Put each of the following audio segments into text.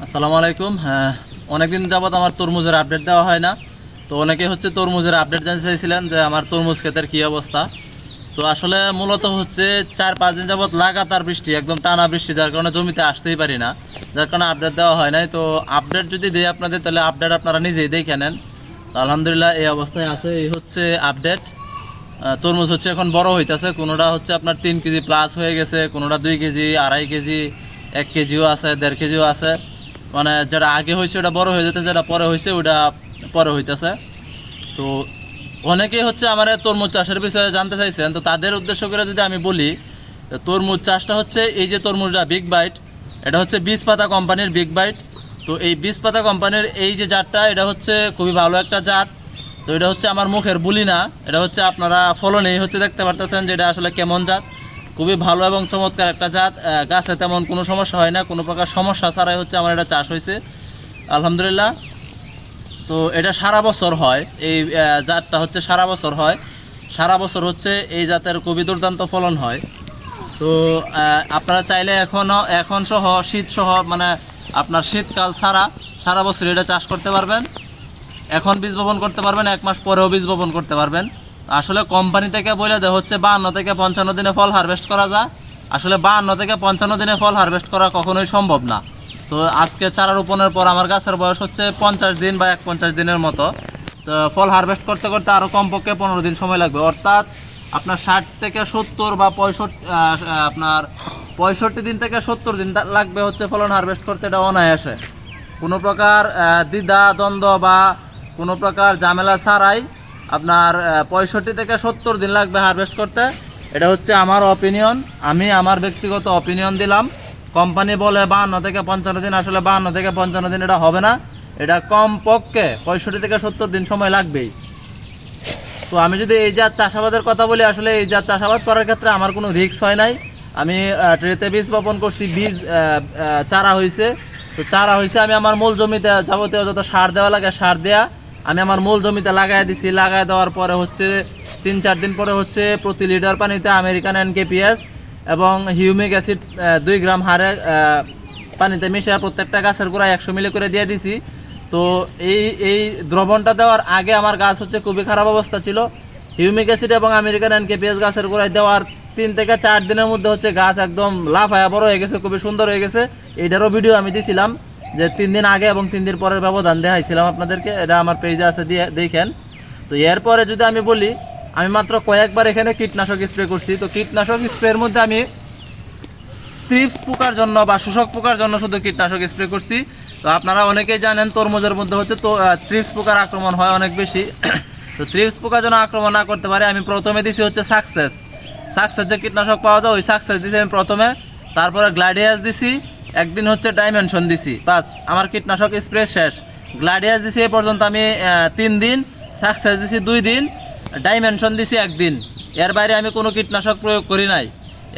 আসসালামু আলাইকুম। হ্যাঁ, অনেকদিন যাবত আমার তরমুজের আপডেট দেওয়া হয় না। তো অনেকে হচ্ছে তরমুজের আপডেট জানতে চাইছিলেন যে আমার তরমুজ ক্ষেতের কী অবস্থা। তো আসলে মূলত হচ্ছে 4-5 দিন যাবত লাগাতার বৃষ্টি, একদম টানা বৃষ্টি, যার কারণে জমিতে আসতেই পারি না, যার কারণে আপডেট দেওয়া হয় নাই। তো আপডেট যদি দিই আপনাদের, তাহলে আপডেট আপনারা নিজেই দেখে নেন। তো আলহামদুলিল্লাহ এই অবস্থায় আছে, এই হচ্ছে আপডেট। তরমুজ হচ্ছে এখন বড় হইতেছে, কোনোটা হচ্ছে আপনার 3 কেজি প্লাস হয়ে গেছে, কোনোটা 2 কেজি, 2.5 কেজি, 1 কেজিও আছে, 1.5 কেজিও আছে। মানে যেটা আগে হয়েছে ওটা বড় হয়ে যেতে, যেটা পরে হয়েছে ওটা পরে হইতেছে। তো অনেকেই হচ্ছে আমার তরমুজ চাষের বিষয়ে জানতে চাইছেন। তো তাদের উদ্দেশ্য করে যদি আমি বলি, তরমুজ চাষটা হচ্ছে এই যে তরমুজটা বিগ বাইট, এটা হচ্ছে 20 পাতা কোম্পানির বিগ বাইট। তো এই 20 পাতা কোম্পানির এই যে জাতটা, এটা হচ্ছে খুবই ভালো একটা জাত। তো এটা হচ্ছে আমার মুখের বুলি না, এটা হচ্ছে আপনারা ফলনেই হচ্ছে দেখতে পারতেছেন যে এটা আসলে কেমন জাত। খুবই ভালো এবং চমৎকার একটা জাত। গাছে তেমন কোনো সমস্যা হয় না, কোনো প্রকার সমস্যা ছাড়াই হচ্ছে আমার এটা চাষ হয়েছে আলহামদুলিল্লাহ। তো এটা সারা বছর হয়, এই জাতটা হচ্ছে সারা বছর হয়, সারা বছর হচ্ছে এই জাতের খুবই দুর্দান্ত ফলন হয়। তো আপনারা চাইলে এখন সহ শীত সহ, মানে আপনার শীতকাল ছাড়া সারা বছর এটা চাষ করতে পারবেন। এখন বীজ বপন করতে পারবেন, 1 মাস পরেও বীজ বপন করতে পারবেন। আসলে কোম্পানি থেকে বলে দেয় হচ্ছে 52 থেকে 55 দিনে ফল হারভেস্ট করা যায়। আসলে 52 থেকে 55 দিনে ফল হারভেস্ট করা কখনোই সম্ভব না। তো আজকে চারা রোপণের পর আমার গাছের বয়স হচ্ছে 50 দিন বা 51 দিনের মতো। তো ফল হারভেস্ট করতে করতে আরও কমপক্ষে 15 দিন সময় লাগবে, অর্থাৎ আপনার 60 থেকে 70 বা 65, আপনার 65 দিন থেকে 70 দিন লাগবে হচ্ছে ফলন হারভেস্ট করতে। এটা অনায়াসে, কোনো প্রকার দ্বিধা দ্বন্দ্ব বা কোনো প্রকার ঝামেলা ছাড়াই আপনার 65 থেকে 70 দিন লাগবে হারভেস্ট করতে। এটা হচ্ছে আমার অপিনিয়ন, আমি আমার ব্যক্তিগত অপিনিয়ন দিলাম। কোম্পানি বলে 52 থেকে 55 দিন, আসলে 52 থেকে 55 দিন এটা হবে না, এটা কমপক্ষে 65 থেকে 70 দিন সময় লাগবেই। তো আমি যদি এই জাত চাষাবাদের কথা বলি, আসলে এই জাত চাষাবাদ করার ক্ষেত্রে আমার কোনো রিস্ক হয় নাই। আমি ট্রেতে বীজ বপন করছি, বীজ চারা হয়েছে। তো চারা হয়েছে, আমি আমার মূল জমিতে যাবতীয় যত সার দেওয়া লাগে সার দেওয়া আমি আমার মূল জমিতে লাগাই দিছি। লাগাই দেওয়ার পরে হচ্ছে 3-4 দিন পরে হচ্ছে প্রতি লিটার পানিতে আমেরিকান NKPS এবং হিউমিক অ্যাসিড 2 গ্রাম হারে পানিতে মিশিয়ে প্রত্যেকটা গাছের গোড়ায় 100 মিলি করে দিয়ে দিছি। তো এই এই দ্রবণটা দেওয়ার আগে আমার গাছ হচ্ছে খুবই খারাপ অবস্থা ছিল। হিউমিক অ্যাসিড এবং আমেরিকান NKPS গাছের গোড়ায় দেওয়ার 3 থেকে 4 দিনের মধ্যে হচ্ছে গাছ একদম লাফায়া বড় হয়ে গেছে, খুবই সুন্দর হয়ে গেছে। এইটারও ভিডিও আমি দিয়েছিলাম, যে 3 দিন আগে এবং 3 দিন পরের ব্যবধান দেখাইছিলাম আপনাদেরকে, এটা আমার পেজে আছে, দিয়ে দেখেন। তো এরপরে যদি আমি বলি, আমি মাত্র কয়েকবার এখানে কীটনাশক স্প্রে করছি। তো কীটনাশক স্প্রের মধ্যে আমি থ্রিপস পোকার জন্য বা শোষক পোকার জন্য শুধু কীটনাশক স্প্রে করছি। তো আপনারা অনেকেই জানেন তরমুজের মধ্যে হচ্ছে তো থ্রিপস পোকার আক্রমণ হয় অনেক বেশি। তো থ্রিপস পোকা যেন আক্রমণ না করতে পারে, আমি প্রথমে দিছি হচ্ছে সাকসেস যে কীটনাশক পাওয়া যায়, ওই সাকসেস দিছি আমি প্রথমে। তারপরে গ্লাডিয়াস দিছি, একদিন হচ্ছে ডাইমেনশন দিছি, বাস আমার কীটনাশক স্প্রে শেষ। গ্লাডিয়াস দিছি এ পর্যন্ত আমি 3 দিন, সাকসেস দিছি 2 দিন, ডাইমেনশন দিছি 1 দিন। এর বাইরে আমি কোনো কীটনাশক প্রয়োগ করি নাই।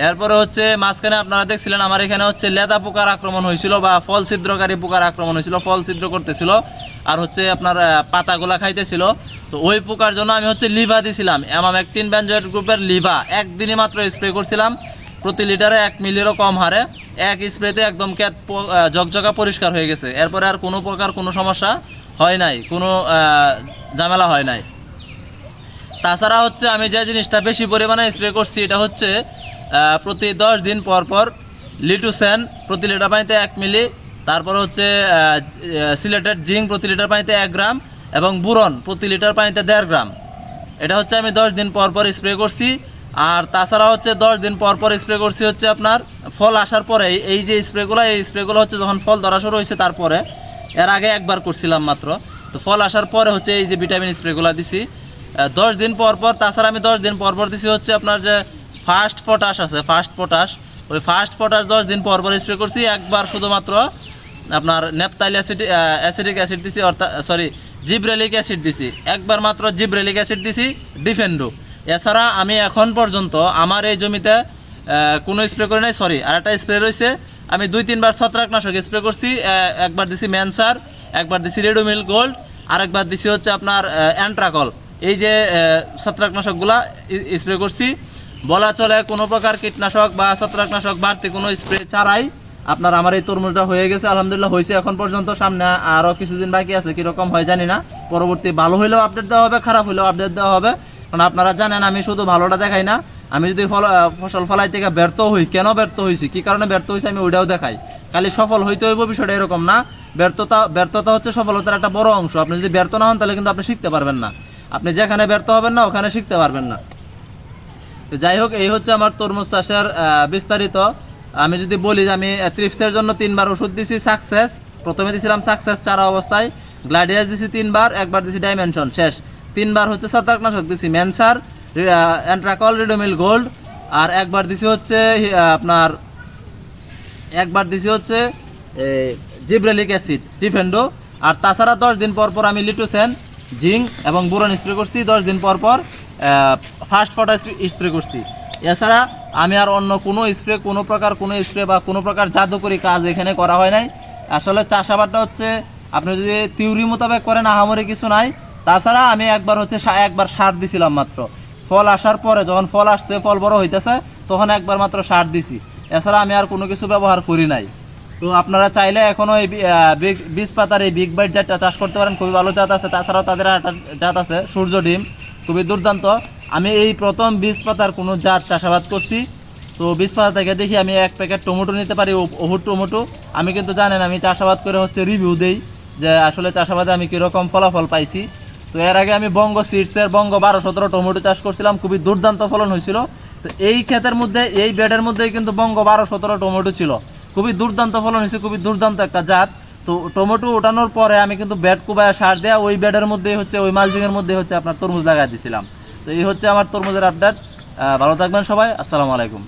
এরপরে হচ্ছে মাঝখানে আপনারা দেখছিলেন আমার এখানে হচ্ছে লেদা পোকার আক্রমণ হয়েছিল বা ফল ছিদ্রকারী পোকার আক্রমণ হয়েছিল, ফল ছিদ্র করতেছিল আর হচ্ছে আপনার পাতাগুলা খাইতেছিল। তো ওই পোকার জন্য আমি হচ্ছে লিভা দিছিলাম, অ্যামামেকটিন বেনজয়েড গ্রুপের লিভা, একদিনই মাত্র স্প্রে করছিলাম প্রতি লিটারে 1 মিলিরও কম হারে। এক স্প্রেতে একদম ক্যাত জকজকা পরিষ্কার হয়ে গেছে। এরপরে আর কোনো প্রকার কোনো সমস্যা হয় নাই, কোনো ঝামেলা হয় নাই। তাছাড়া হচ্ছে আমি যে জিনিসটা বেশি পরিমাণে স্প্রে করছি, এটা হচ্ছে প্রতি 10 দিন পর পর লিটুসেন প্রতি লিটার পানিতে 1 মিলি, তারপর হচ্ছে সিলেটেড জিঙ্ক প্রতি লিটার পানিতে 1 গ্রাম এবং বুরন প্রতি লিটার পানিতে 1.5 গ্রাম। এটা হচ্ছে আমি 10 দিন পর পর স্প্রে করছি। আর তাছাড়া হচ্ছে 10 দিন পর পর স্প্রে করছি হচ্ছে আপনার ফল আসার পরে। এই যে স্প্রেগুলো হচ্ছে যখন ফল ধরা শুরু হয়েছে তারপরে, এর আগে একবার করছিলাম মাত্র। তো ফল আসার পরে হচ্ছে এই যে ভিটামিন স্প্রেগুলো দিছি 10 দিন পর পর। তাছাড়া আমি 10 দিন পর পর দিছি হচ্ছে আপনার যে ফার্স্ট পটাশ আছে, ফার্স্ট পটাশ, ওই ফার্স্ট পটাশ 10 দিন পর পর স্প্রে করছি। একবার শুধুমাত্র আপনার নেপথাইল অ্যাসিডিক অ্যাসিড দিছি, অর্থাৎ সরি জিব্রেলিক অ্যাসিড দিছি, একবার মাত্র জিব্রেলিক অ্যাসিড দিছি ডিফেন্ডো। এছাড়া আমি এখন পর্যন্ত আমার এই জমিতে কোনো স্প্রে করি নাই। সরি, আর একটা স্প্রে রয়েছে, আমি 2-3 বার ছত্রাকনাশক স্প্রে করছি। একবার দিছি ম্যানসার, একবার দিছি রেডোমিল গোল্ড, আরেকবার দিছি হচ্ছে আপনার অ্যান্ট্রাকল। এই যে ছত্রাকনাশকগুলা স্প্রে করছি। বলা চলে কোনো প্রকার কীটনাশক বা ছত্রাকনাশক বাড়তি কোনো স্প্রে ছাড়াই আপনার আমার এই তরমুজটা হয়ে গেছে, আলহামদুলিল্লাহ হয়েছে এখন পর্যন্ত। সামনে আরও কিছুদিন বাকি আছে, কীরকম হয় জানি না। পরবর্তী ভালো হইলেও আপডেট দেওয়া হবে, খারাপ হইলেও আপডেট দেওয়া হবে। কারণ আপনারা জানেন আমি শুধু ভালোটা দেখাই না, আমি যদি ফসল ফলাই থেকে ব্যর্থ হই, কেন ব্যর্থ হয়েছি, কী কারণে ব্যর্থ হয়েছি, আমি ওইটাও দেখাই। খালি সফল হইতে হইব বিষয়টা এরকম না। ব্যর্থতা হচ্ছে সফলতার একটা বড় অংশ। আপনি যদি ব্যর্থ না হন তাহলে কিন্তু আপনি শিখতে পারবেন না। আপনি যেখানে ব্যর্থ হবেন না ওখানে শিখতে পারবেন না। তো যাই হোক, এই হচ্ছে আমার তরমুজ চাষের বিস্তারিত। আমি যদি বলি যে আমি ত্রিপসের জন্য 3বার ওষুধ দিছি সাকসেস। প্রথমে দিয়েছিলাম সাকসেস চারা অবস্থায়, গ্লাডিয়াস দিছি 3বার, একবার দিছি ডাইমেনশন, শেষ। 3বার হচ্ছে ছত্রাকনাশক দিছি ম্যানসার, অ্যান্ট্রাকল, রিডোমিল গোল্ড, আর একবার দিছি হচ্ছে জিব্রেলিক অ্যাসিড ডিফেন্ডো। আর তাছাড়া 10 দিন পর পর আমি লিটোসেন, জিঙ্ক এবং বোরন স্প্রে করছি। 10 দিন পর পর ফার্স্ট ফটা স্প্রে করছি। এছাড়া আমি আর অন্য কোনো স্প্রে, কোনো স্প্রে বা কোনো প্রকার জাদুকরি কাজ এখানে করা হয় নাই। আসলে চাষাবাদটা হচ্ছে আপনি যদি থিওরি মোতাবেক করেন আহামরি কিছু নাই। তাছাড়া আমি একবার সার দিছিলাম মাত্র, ফল আসার পরে, যখন ফল আসছে, ফল বড় হইতেছে, তখন একবার মাত্র সার দিছি। এছাড়া আমি আর কোনো কিছু ব্যবহার করি নাই। তো আপনারা চাইলে এখনও এই বীজ পাতার এই বিগ বাইট জাতটা চাষ করতে পারেন, খুবই ভালো জাত আছে। তাছাড়াও তাদের একটা জাত আছে সূর্য ডিম, খুবই দুর্দান্ত। আমি এই প্রথম বীজ পাতার কোনো জাত চাষাবাদ করছি। তো বীজ পাতা থেকে দেখি আমি 1 প্যাকেট টমেটো নিতে পারি, ওহুর টমেটো। আমি কিন্তু জানেন আমি চাষাবাদ করে হচ্ছে রিভিউ দেই যে আসলে চাষাবাদে আমি কীরকম ফলাফল পাইছি। তো এর আগে আমি বঙ্গ সিডসের বঙ্গ 12-17 টমেটো চাষ করছিলাম, খুবই দুর্দান্ত ফলন হয়েছিল। তো এই ক্ষেতের মধ্যে, এই বেডের মধ্যেই কিন্তু বঙ্গ 12-17 টমেটো ছিল, খুবই দুর্দান্ত ফলন হয়েছে, খুবই দুর্দান্ত একটা জাত। তো টমেটো ওঠানোর পরে আমি কিন্তু বেড কুবায় সার দেওয়া ওই বেডের মধ্যেই হচ্ছে, ওই মালচিংয়ের মধ্যে হচ্ছে আপনার তরমুজ লাগাই দিয়েছিলাম। তো এই হচ্ছে আমার তরমুজের আপডেট। ভালো থাকবেন সবাই, আসসালামু আলাইকুম।